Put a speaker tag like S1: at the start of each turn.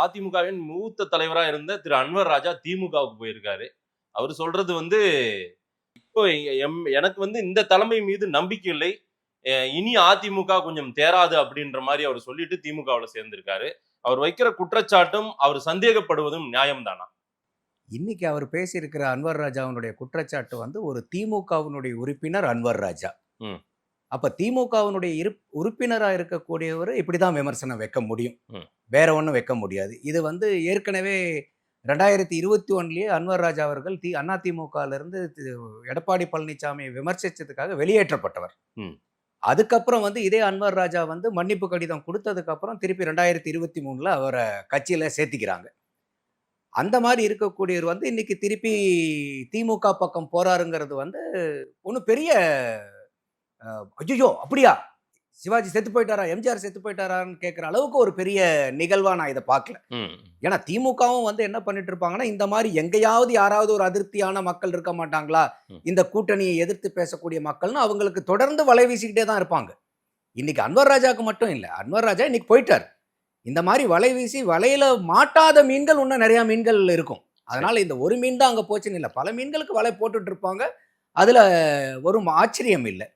S1: அதிமுகவின் மூத்த தலைவரா இருந்த திரு அன்வர் ராஜா திமுகவுக்கு போயிருக்காரு. அவரு சொல்றது வந்து, இப்போ எனக்கு வந்து இந்த தலைமை மீது நம்பிக்கை இல்லை. இனி அதிமுக கொஞ்சம் தேராது அப்படின்ற மாரி அவர் சொல்லிட்டு திமுகவுல சேர்ந்திருக்காரு. அவர் வைக்கிற குற்றச்சாட்டும், அவர் சந்தேகப்படுவதும் நியாயம் தானா?
S2: இன்னைக்கு அவர் பேசியிருக்கிற அன்வர் ராஜாவினுடைய குற்றச்சாட்டு வந்து ஒரு திமுகவினுடைய உறுப்பினர் அன்வர் ராஜா.
S1: ம்.
S2: அப்ப திமுகவினுடைய உறுப்பினரா இருக்கக்கூடியவர் இப்படிதான் விமர்சனம் வைக்க முடியும்.
S1: ம்.
S2: வேற ஒண்ணும் வைக்க முடியாது. இது வந்து ஏற்கனவே 2021லயே அன்வர் ராஜா அவர்கள் அதிமுகவிலிருந்து எடப்பாடி பழனிசாமியை விமர்சிச்சதுக்காக வெளியேற்றப்பட்டவர்.
S1: ம்.
S2: அதுக்கப்புறம் வந்து இதே அன்வர் ராஜா வந்து மன்னிப்பு கடிதம் கொடுத்ததுக்கு அப்புறம் திருப்பி 2023ல அவரை கட்சியில சேர்த்திக்கிறாங்க. அந்த மாதிரி இருக்கக்கூடியவர் வந்து இன்னைக்கு திருப்பி திமுக பக்கம் போறாருங்கிறது வந்து ஒன்றும் பெரிய ஐயோ அப்படியா சிவாஜி செத்து போயிட்டாரா, எம்ஜிஆர் செத்து போயிட்டாரான்னு கேட்குற அளவுக்கு ஒரு பெரிய நிகழ்வா நான் இதை பார்க்கல. ஏன்னா திமுகவும் வந்து என்ன பண்ணிட்டு இருப்பாங்கன்னா, இந்த மாதிரி எங்கேயாவது யாராவது ஒரு அதிருப்தியான மக்கள் இருக்க மாட்டாங்களா, இந்த கூட்டணியை எதிர்த்து பேசக்கூடிய மக்கள்னு அவங்களுக்கு தொடர்ந்து வலை வீசிக்கிட்டே தான் இருப்பாங்க. இன்னைக்கு அன்வர் ராஜாவுக்கு மட்டும் இல்லை, அன்வர் ராஜா இன்னைக்கு போயிட்டார். இந்த மாதிரி வலை வீசி வலையில மாட்டாத மீன்கள் இன்னும் நிறைய மீன்கள் இருக்கும். அதனால இந்த ஒரு மீன் தான் அங்க போச்சுன்னு இல்லை, பல மீன்களுக்கு வலை போட்டுட்டு இருப்பாங்க. அதுல ஒரு ஆச்சரியம் இல்லை.